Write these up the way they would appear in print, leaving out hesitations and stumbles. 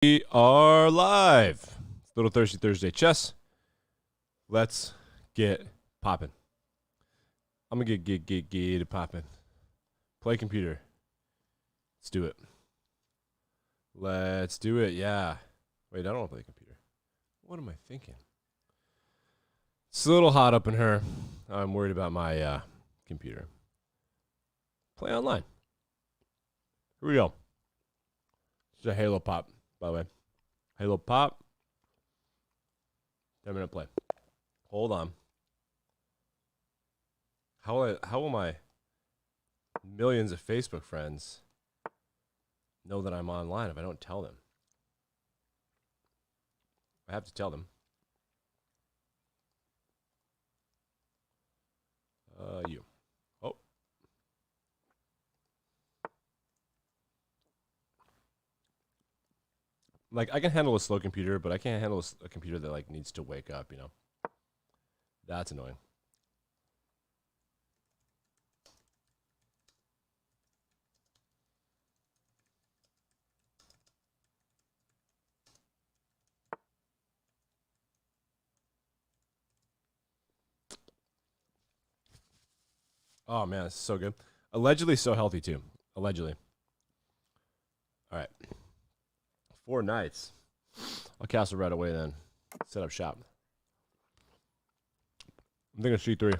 We are live. It's Little Thirsty Thursday Chess. Let's get popping. I'm gonna get popping. Play computer. Let's do it. Let's do it. Yeah. Wait, I don't want to play computer. What am I thinking? It's a little hot up in here. I'm worried about my computer. Play online. Here we go. It's a Halo Pop, by the way. Halo Pop. 10-minute play. Hold on. How will my millions of Facebook friends know that I'm online if I don't tell them? I have to tell them. You. Oh. Like, I can handle a slow computer, but I can't handle a computer that, like, needs to wake up, you know? That's annoying. Oh, man, this is so good. Allegedly so healthy, too. Allegedly. All right. 4 knights. I'll castle right away then. Set up shop. I'm thinking C3.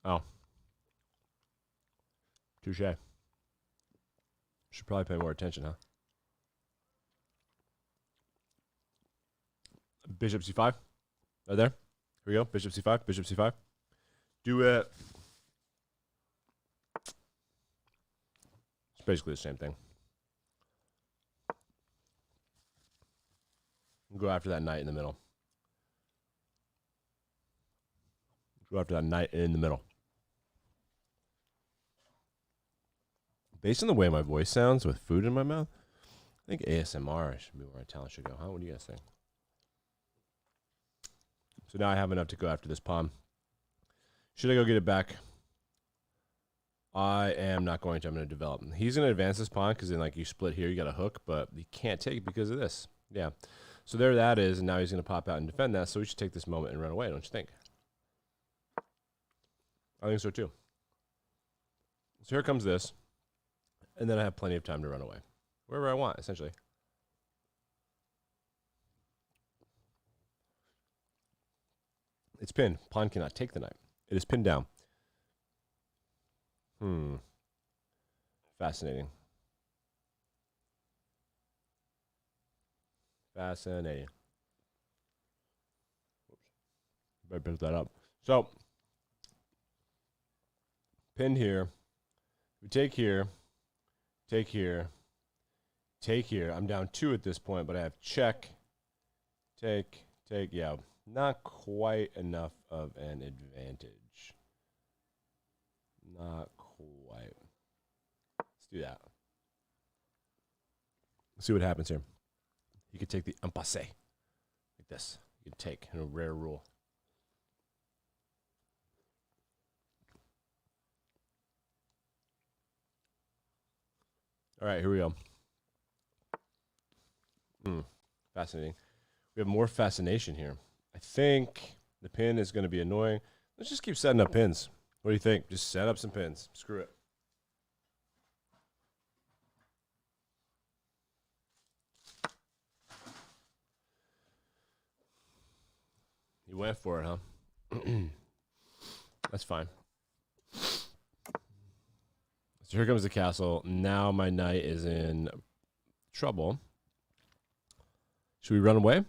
Oh. Touche. Should probably pay more attention, huh? Bishop C5. Right there. Here we go. Bishop C5. Bishop C5. Do it. It's basically the same thing. Go after that knight in the middle. Go after that knight in the middle. Based on the way my voice sounds with food in my mouth, I think ASMR should be where my talent should go. Huh? What do you guys think? So now I have enough to go after this pawn. Should I go get it back? I am not going to. I'm going to develop. He's going to advance this pawn because then, like, you split here, you got a hook, but you can't take it because of this. Yeah. So there that is, and now he's going to pop out and defend that, so we should take this moment and run away, don't you think? I think so, too. So here comes this, and then I have plenty of time to run away. Wherever I want, essentially. It's pinned. Pawn cannot take the knight. It is pinned down. Fascinating. Fascinating. Oops. Better pick that up. So, pinned here. We take here. Take here. Take here. I'm down 2 at this point, but I have check. Take. Take. Yeah. Not quite enough of an advantage. Not quite. Let's do that. Let's see what happens here. You could take the impasse. Like this. You could take in a rare rule. All right, here we go. Fascinating. We have more fascination here. I think the pin is going to be annoying. Let's just keep setting up pins. What do you think? Just set up some pins. Screw it. You went for it, huh? That's fine. So here comes the castle. Now my knight is in trouble. Should we run away?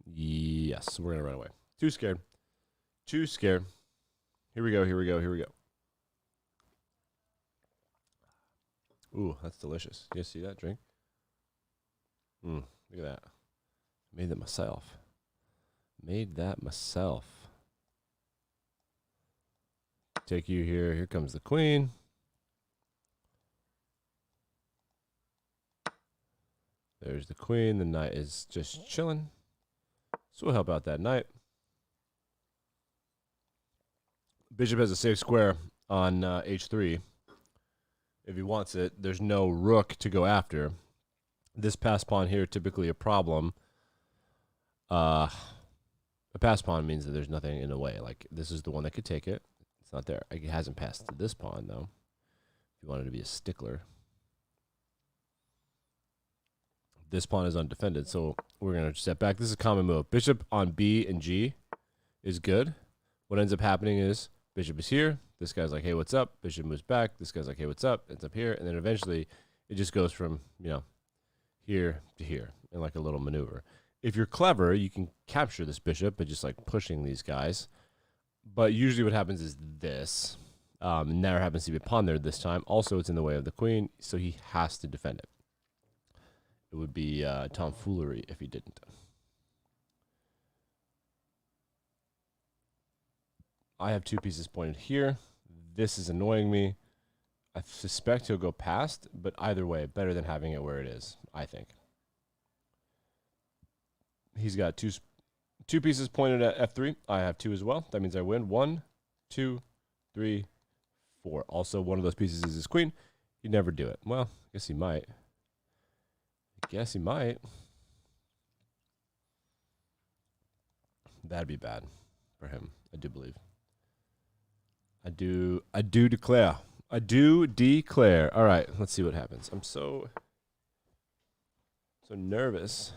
Yes, we're going to run away. Too scared. Too scared. Here we go, here we go, here we go. Ooh, that's delicious. You guys see that drink? Look at that. Made that myself. Made that myself. Take you here. Here comes the queen. There's the queen. The knight is just chilling. So we'll help out that knight. Bishop has a safe square on h3. if he wants it. There's no rook to go after. This pass pawn here, typically a problem. A pass pawn means that there's nothing in the way. Like, this is the one that could take it. It's not there. It hasn't passed to this pawn, though, if you wanted to be a stickler. This pawn is undefended, so we're going to step back. This is a common move. Bishop on B and G is good. What ends up happening is bishop is here. This guy's like, hey, what's up? Bishop moves back. This guy's like, hey, what's up? Ends up here. And then eventually it just goes from, here to here in like a little maneuver. If you're clever, you can capture this bishop by just like pushing these guys. But usually what happens is this. And there happens to be a pawn there this time. Also, it's in the way of the queen, so he has to defend it. It would be tomfoolery if he didn't. I have two pieces pointed here. This is annoying me. I suspect he'll go past, but either way, better than having it where it is, I think. He's got two pieces pointed at F3. I have two as well. That means I win. 1, 2, 3, 4. Also, one of those pieces is his queen. He'd never do it. Well, I guess he might. That'd be bad for him, I do believe. I do declare. I do declare. All right, let's see what happens. I'm so nervous.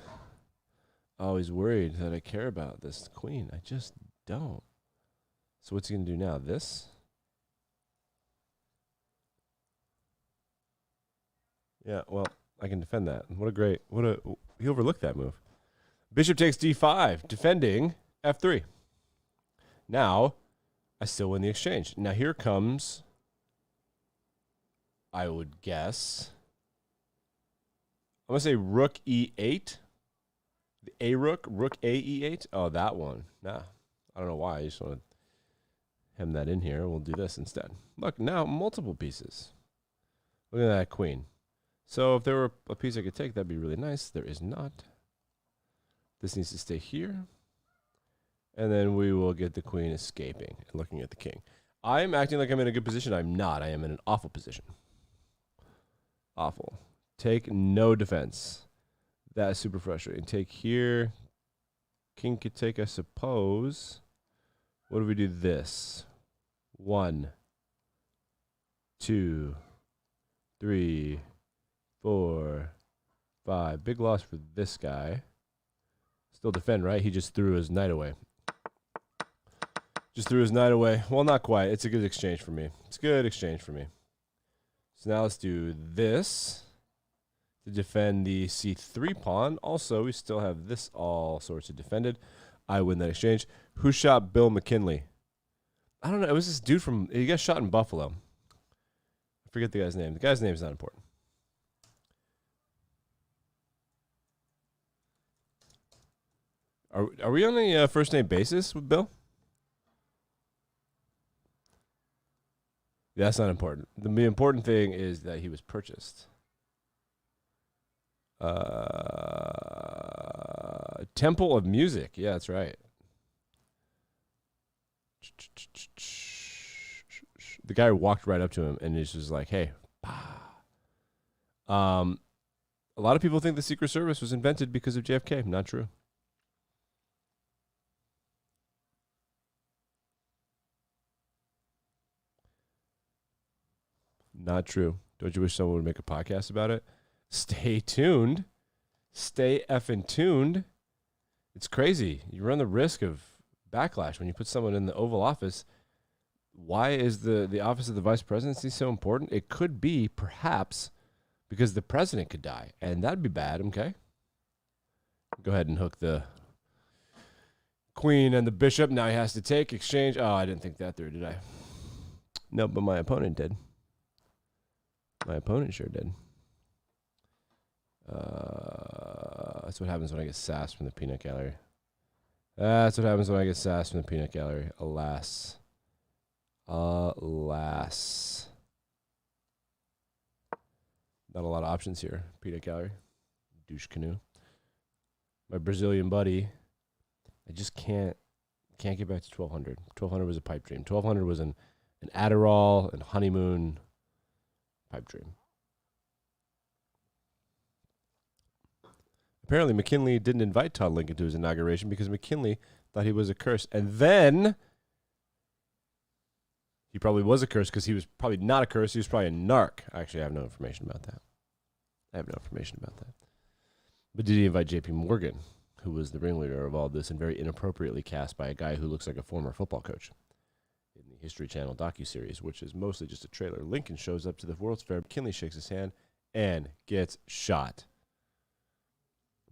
Always worried that I care about this queen. I just don't. So what's he going to do now? This? Yeah, well, I can defend that. He overlooked that move. Bishop takes D5, defending F3. Now, I still win the exchange. Now here comes, I would guess, I'm going to say rook E8. The A rook A E8. Oh, that one. Nah, I don't know why. I just want to hem that in here. We'll do this instead. Look, now multiple pieces. Look at that queen. So if there were a piece I could take, that'd be really nice. There is not. This needs to stay here. And then we will get the queen escaping and looking at the king. I'm acting like I'm in a good position. I'm not. I am in an awful position. Awful. Take no defense. That's super frustrating. Take here. King could take, I suppose. What do we do? This. 1, 2, 3, 4, 5. Big loss for this guy. Still defend, right? He just threw his knight away. Well, not quite. It's a good exchange for me. So now let's do this to defend the C3 pawn. Also, we still have this all sorts of defended. I win that exchange. Who shot Bill McKinley? I don't know. It was this dude he got shot in Buffalo. I forget the guy's name. The guy's name is not important. Are we on a first name basis with Bill? That's not important. The important thing is that he was purchased. Temple of Music. Yeah, that's right. The guy walked right up to him and he's just like, hey. A lot of people think the Secret Service was invented because of JFK. Not true. Not true. Don't you wish someone would make a podcast about it? Stay tuned. Stay effing tuned. It's crazy. You run the risk of backlash when you put someone in the Oval Office. Why is the office of the vice presidency so important? It could be, perhaps, because the president could die, and that'd be bad, okay? Go ahead and hook the queen and the bishop. Now he has to take exchange. Oh, I didn't think that through, did I? No, but my opponent did. My opponent sure did. That's what happens when I get sassed from the peanut gallery. Alas. Alas. Not a lot of options here. Peanut gallery. Douche canoe. My Brazilian buddy. I just can't get back to 1200. 1200 was a pipe dream. 1200 was an Adderall and honeymoon Pipe dream. Apparently, McKinley didn't invite Todd Lincoln to his inauguration because McKinley thought he was a curse. And then he probably was a curse because he was probably not a curse. He was probably a narc. Actually, I have no information about that. But did he invite J.P. Morgan, who was the ringleader of all this and very inappropriately cast by a guy who looks like a former football coach? In the History Channel docuseries, which is mostly just a trailer, Lincoln shows up to the World's Fair. McKinley shakes his hand and gets shot.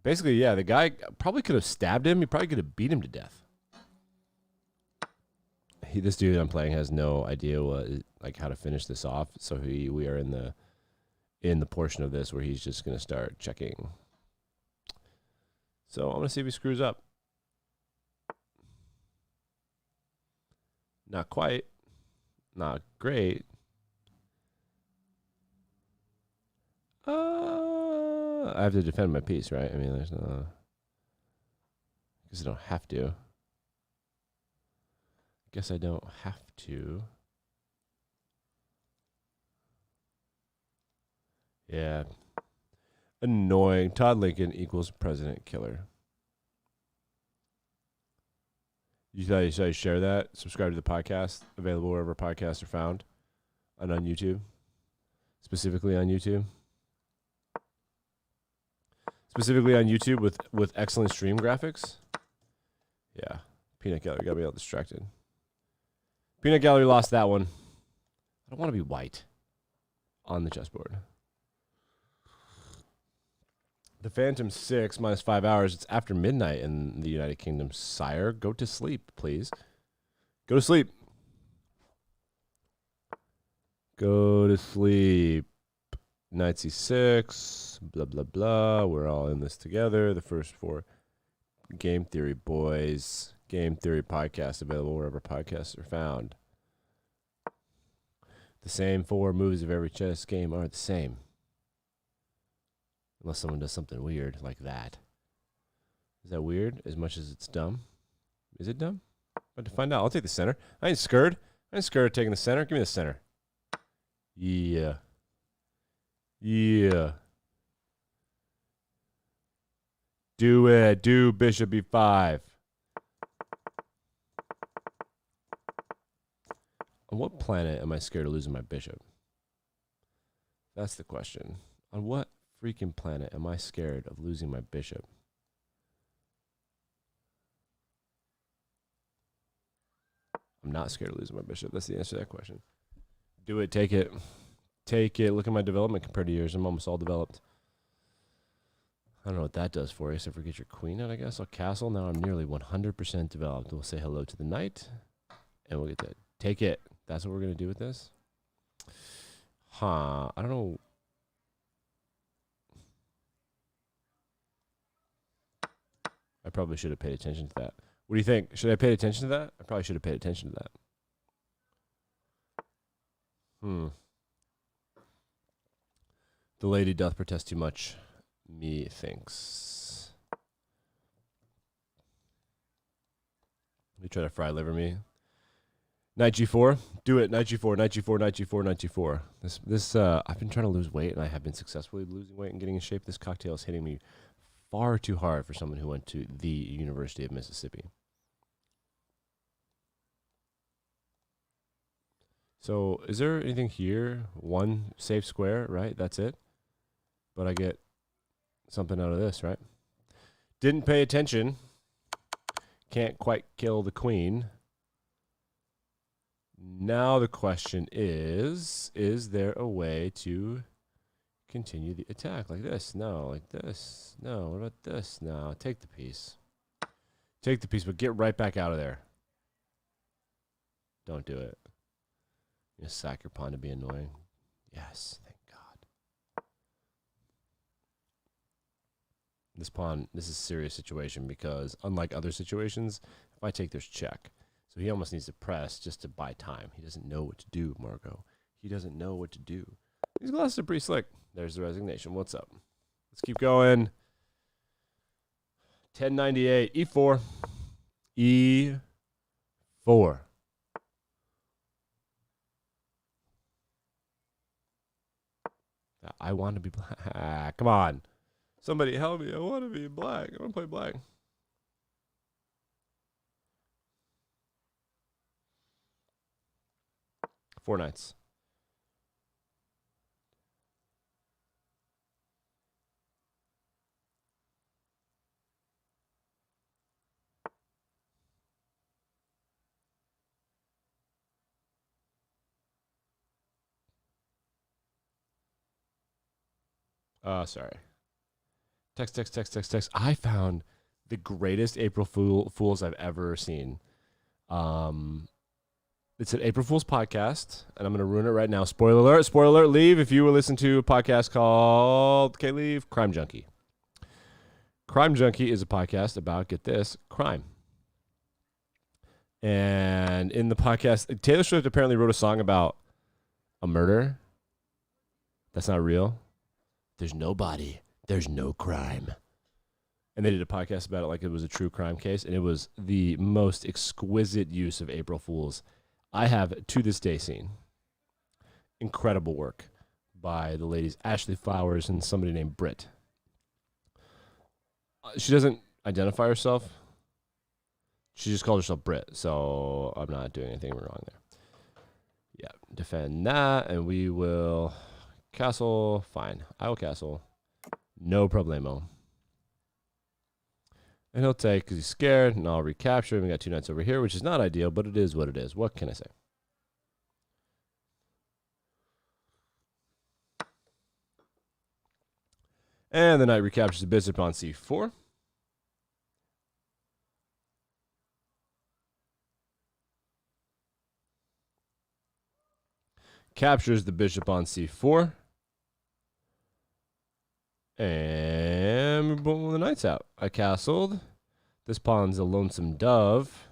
Basically, yeah, the guy probably could have stabbed him. He probably could have beat him to death. This dude I'm playing has no idea how to finish this off. So we are in the portion of this where he's just going to start checking. So I'm going to see if he screws up. Not quite. Not great. I have to defend my piece, right? I mean, there's no... Because I don't have to. Guess I don't have to. Yeah. Annoying. Todd Lincoln equals president killer. You thought you should share that? Subscribe to the podcast. Available wherever podcasts are found. And on YouTube. Specifically on YouTube. Specifically on YouTube with excellent stream graphics. Yeah. Peanut Gallery got me all distracted. Peanut Gallery lost that one. I don't want to be white on the chessboard. The Phantom 6 minus 5 hours. It's after midnight in the United Kingdom. Sire, go to sleep, please. Go to sleep. Go to sleep. Knight C6. Blah, blah, blah. We're all in this together. The first 4 Game Theory boys. Game Theory podcast available wherever podcasts are found. The same 4 moves of every chess game are the same. Unless someone does something weird like that. Is that weird as much as it's dumb? Is it dumb? About to find out. I'll take the center. I ain't scared. I ain't scared of taking the center. Give me the center. Yeah. Yeah. Do it. Do bishop e5. On what planet am I scared of losing my bishop? That's the question. On what freaking planet am I scared of losing my bishop? I'm not scared of losing my bishop. That's the answer to that question. Do it. Take it. Take it. Look at my development compared to yours. I'm almost all developed. I don't know what that does for you, except for get your queen out, I guess. I'll castle. Now I'm nearly 100% developed. We'll say hello to the knight, and we'll get that. Take it. That's what we're going to do with this? Huh. I don't know. I probably should have paid attention to that. What do you think? Should I pay attention to that? I probably should have paid attention to that. The lady doth protest too much, methinks. You try to fry liver me. Knight G4. Do it. Knight G4, Knight G4, Knight G4, Knight G4. This I've been trying to lose weight, and I have been successfully losing weight and getting in shape. This cocktail is hitting me far too hard for someone who went to the University of Mississippi. So is there anything here? One safe square, right? That's it. But I get something out of this, right? Didn't pay attention. Can't quite kill the queen. Now the question is there a way to continue the attack like this? No, like this. No, what about this? No, take the piece. Take the piece, but get right back out of there. Don't do it. You sack your pawn to be annoying. Yes, thank God. This pawn, this is a serious situation because unlike other situations, if I take, there's check. So he almost needs to press just to buy time. He doesn't know what to do, Marco. He doesn't know what to do. These glasses are pretty slick. There's the resignation. What's up? Let's keep going. 1098. E4. E4. I want to be black. Come on. Somebody help me. I want to be black. I want to play black. Four knights. Sorry. Text. I found the greatest April Fools I've ever seen. It's an April Fool's podcast, and I'm going to ruin it right now. Spoiler alert. Spoiler alert. Leave if you will listen to a podcast called, okay, leave, Crime Junkie. Crime Junkie is a podcast about, get this, crime. And in the podcast, Taylor Swift apparently wrote a song about a murder. That's not real. There's no body. There's no crime. And they did a podcast about it like it was a true crime case, and it was the most exquisite use of April Fools I have to this day seen. Incredible work by the ladies Ashley Flowers and somebody named Britt. She doesn't identify herself. She just called herself Britt, so I'm not doing anything wrong there. Yeah, defend that, and we will castle. Fine, I will castle. No problemo. And he'll take because he's scared, and I'll recapture him. We got two knights over here, which is not ideal, but it is what it is. What can I say? And the knight recaptures the bishop on c4. Captures the bishop on c4. And we're pulling the knights out. I castled. This pawn's a lonesome dove.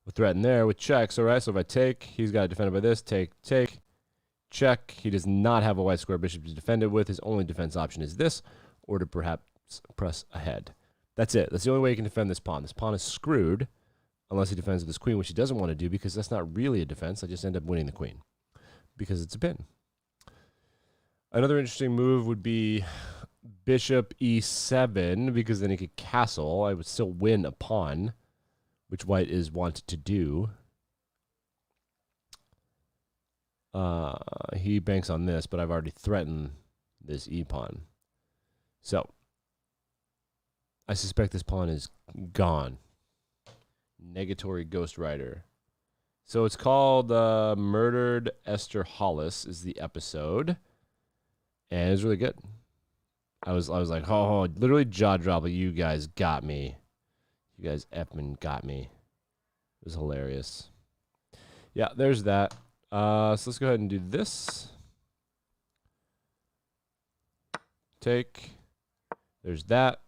We'll threaten there with checks. All right, so if I take, he's got to defend it by this. Take, check. He does not have a white square bishop to defend it with. His only defense option is this, or to perhaps press ahead. That's it. That's the only way he can defend this pawn. This pawn is screwed unless he defends with this queen, which he doesn't want to do because that's not really a defense. I just end up winning the queen because it's a pin. Another interesting move would be bishop e7, because then he could castle. I would still win a pawn, which white is wanted to do. He banks on this, but I've already threatened this e-pawn. So I suspect this pawn is gone. Negatory Ghost Rider. So it's called Murdered Esther Hollis is the episode. And it's really good. I was like, oh, literally jaw dropping. You guys got me. You guys effing got me. It was hilarious. Yeah, there's that. So let's go ahead and do this. Take. There's that.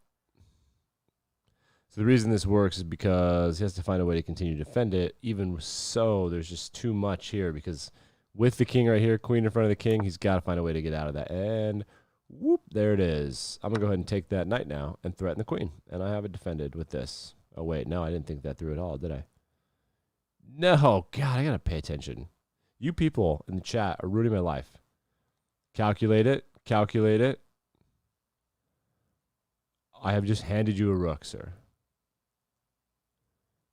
So the reason this works is because he has to find a way to continue to defend it. Even so, there's just too much here because with the king right here, queen in front of the king, he's got to find a way to get out of that. And whoop, there it is. I'm going to go ahead and take that knight now and threaten the queen. And I have it defended with this. Oh, wait. No, I didn't think that through at all, did I? No. God, I got to pay attention. You people in the chat are ruining my life. Calculate it. Calculate it. I have just handed you a rook, sir.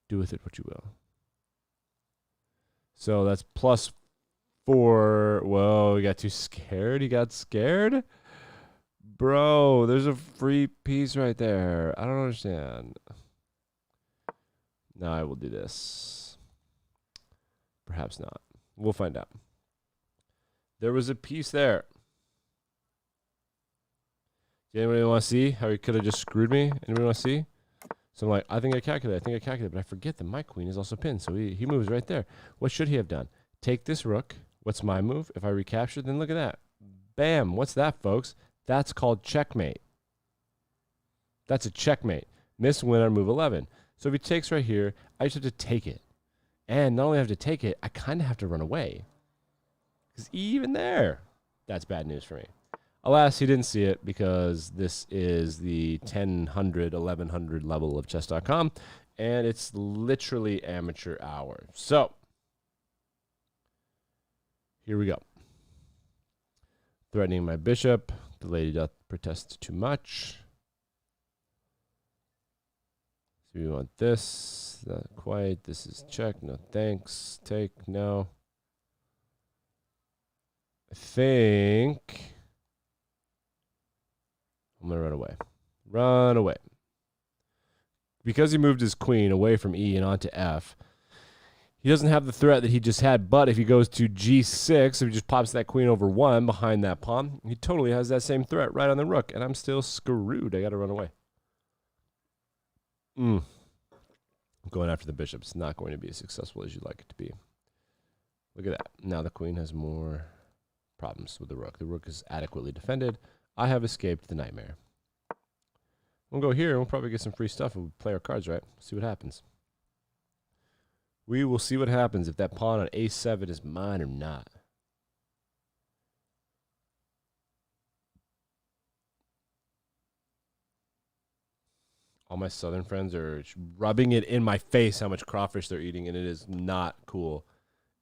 Do with it what you will. So that's plus 4. Whoa, he got too scared. He got scared? Bro, there's a free piece right there. I don't understand. Now I will do this. Perhaps not. We'll find out. There was a piece there. Anybody want to see how he could have just screwed me? Anybody want to see? So I'm like, I think I calculate, but I forget that my queen is also pinned, so he moves right there. What should he have done? Take this rook. What's my move? If I recapture, then look at that. Bam. What's that, folks? That's called checkmate. That's a checkmate. Miss winner, move 11. So if he takes right here, I just have to take it. And not only have to take it, I kind of have to run away. Because even there, that's bad news for me. Alas, he didn't see it because this is the 1000, 1100 level of chess.com, and it's literally amateur hour. So, here we go. Threatening my bishop. The lady doth protest too much. So we want this. Not quite. This is check. No thanks. Take. No. I think I'm going to run away. Run away. Because he moved his queen away from E and onto F, he doesn't have the threat that he just had, but if he goes to G6, if he just pops that queen over 1 behind that pawn, he totally has that same threat right on the rook, and I'm still screwed. I got to run away. I'm going after the bishop. It's not going to be as successful as you'd like it to be. Look at that. Now the queen has more problems with the rook. The rook is adequately defended. I have escaped the nightmare. We'll go here and we'll probably get some free stuff and we'll play our cards right. See what happens. We will see what happens if that pawn on A7 is mine or not. All my southern friends are rubbing it in my face how much crawfish they're eating, and it is not cool.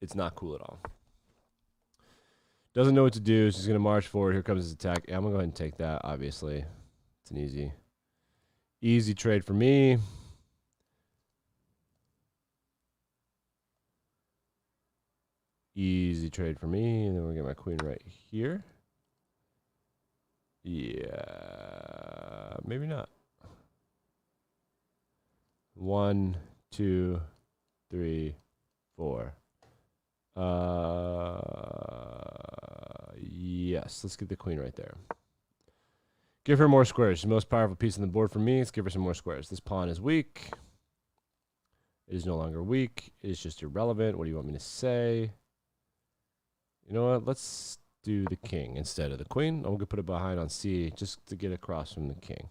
It's not cool at all. Doesn't know what to do. She's going to march forward. Here comes his attack. Yeah, I'm going to go ahead and take that, obviously. It's an easy trade for me. Easy trade for me. And then we'll get my queen right here. Yeah, maybe not. 1, 2, 3, 4. Yes, let's get the queen right there. Give her more squares. She's the most powerful piece on the board for me. Let's give her some more squares. This pawn is weak. It is no longer weak. It is just irrelevant. What do you want me to say? You know what? Let's do the king instead of the queen. I'm going to put it behind on C just to get across from the king.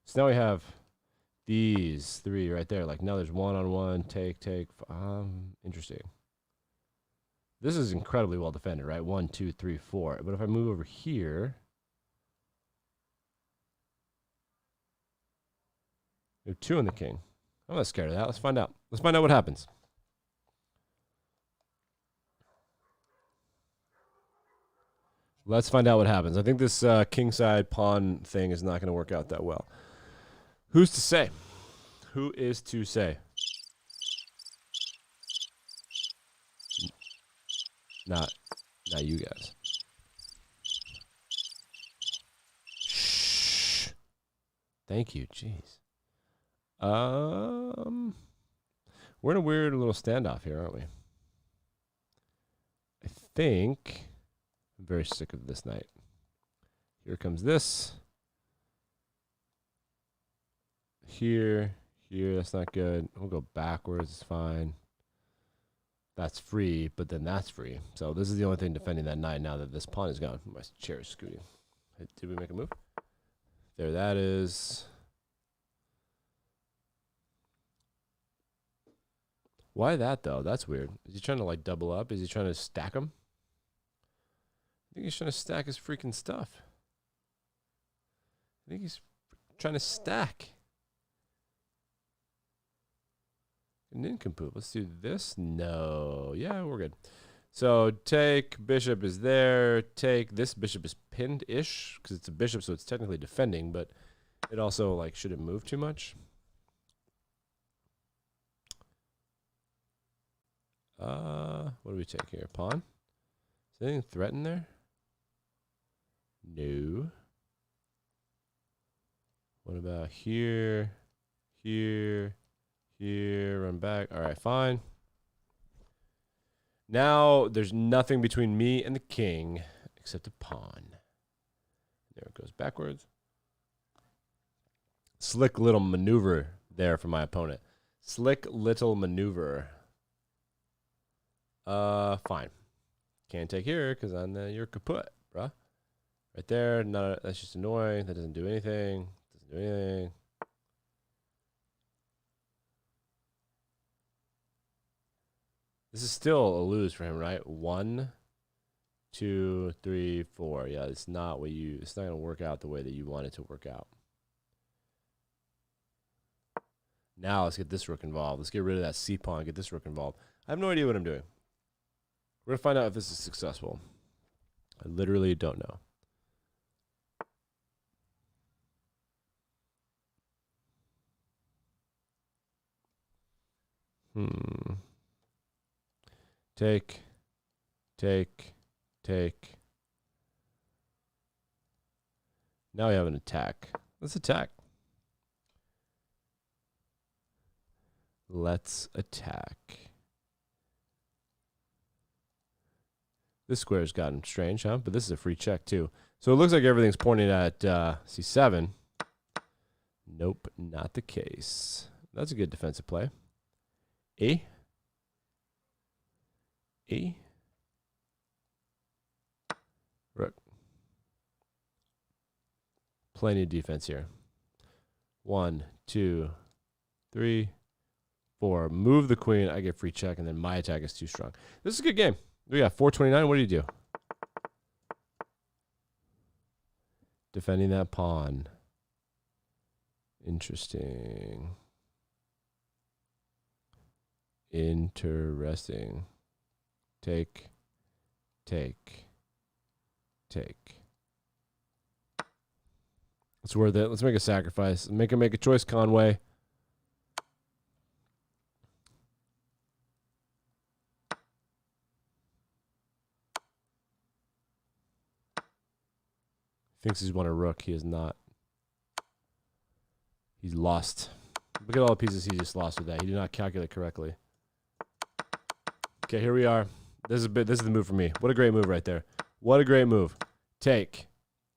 So now we have these 3 right there. Like now there's 1-on-1, take. Interesting. This is incredibly well defended, right? 1, 2, 3, 4. But if I move over here, we have 2 on the king. I'm not scared of that. Let's find out. Let's find out what happens. Let's find out what happens. I think this kingside pawn thing is not going to work out that well. Who's to say? Who is to say? Not you guys. Shh. Thank you. Jeez. We're in a weird little standoff here, aren't we? I think I'm very sick of this knight. Here comes this. Here, that's not good. We'll go backwards, it's fine. That's free, but then that's free. So this is the only thing defending that knight now that this pawn is gone. My chair is scooting. Did we make a move? There that is. Why that, though? That's weird. Is he trying to, like, double up? Is he trying to stack them? I think he's trying to stack his freaking stuff. I think he's trying to stack. An nincompoop. Let's do this. No. Yeah, we're good. So take bishop is there. Take this bishop is pinned-ish because it's a bishop, so it's technically defending, but it also like shouldn't move too much. What do we take here? Pawn? Is anything threatened there? No. What about here? Here. Here, run back. All right, fine. Now there's nothing between me and the king except a pawn. There it goes backwards. Slick little maneuver there from my opponent. Slick little maneuver. Fine. Can't take here because you're kaput, bruh. Right there. That's just annoying. That doesn't do anything. Doesn't do anything. This is still a lose for him, right? 1, 2, 3, 4. Yeah, it's not gonna work out the way that you want it to work out. Now let's get this rook involved. Let's get rid of that C pawn and get this rook involved. I have no idea what I'm doing. We're gonna find out if this is successful. I literally don't know. Take. Now we have an attack. Let's attack. Let's attack. This square's gotten strange, huh? But this is a free check, too. So it looks like everything's pointing at C7. Nope, not the case. That's a good defensive play. E. Rook. Plenty of defense here. 1, 2, 3, 4. Move the queen. I get free check, and then my attack is too strong. This is a good game. We got 429. What do you do? Defending that pawn. Interesting. Interesting. Take. It's worth it. Let's make a sacrifice. Make a choice, Conway. Thinks he's won a rook. He is not. He's lost. Look at all the pieces he just lost with that. He did not calculate correctly. Okay, here we are. This is the move for me. What a great move right there. What a great move. Take.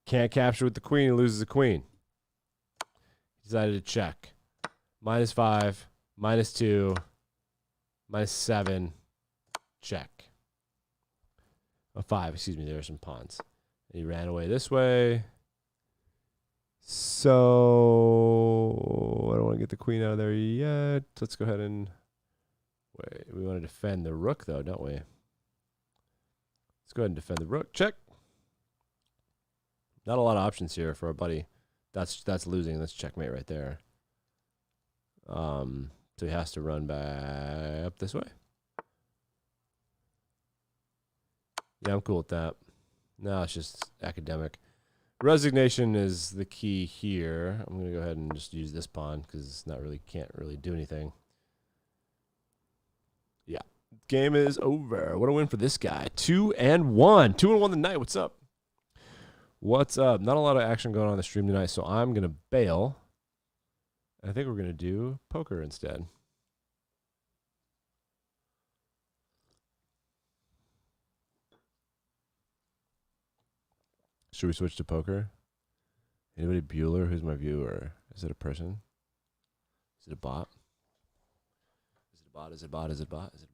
Can't capture with the queen. He loses the queen. Decided to check. -5, -2, -7. Check. Oh, 5. Excuse me. There are some pawns. And he ran away this way. So I don't want to get the queen out of there yet. Let's go ahead and wait. We want to defend the rook, though, don't we? Let's go ahead and defend the rook. Check. Not a lot of options here for our buddy. That's losing. That's checkmate right there. So he has to run back up this way. Yeah, I'm cool with that. No, it's just academic. Resignation is the key here. I'm going to go ahead and just use this pawn because it's not really, can't really do anything. Yeah. Game is over. What a win for this guy. 2-1. 2-1 tonight. What's up? What's up? Not a lot of action going on the stream tonight, so I'm going to bail. I think we're going to do poker instead. Should we switch to poker? Anybody Bueller? Who's my viewer? Is it a person? Is it a bot? Is it a bot? Is it a bot? Is it a bot? Is it a bot?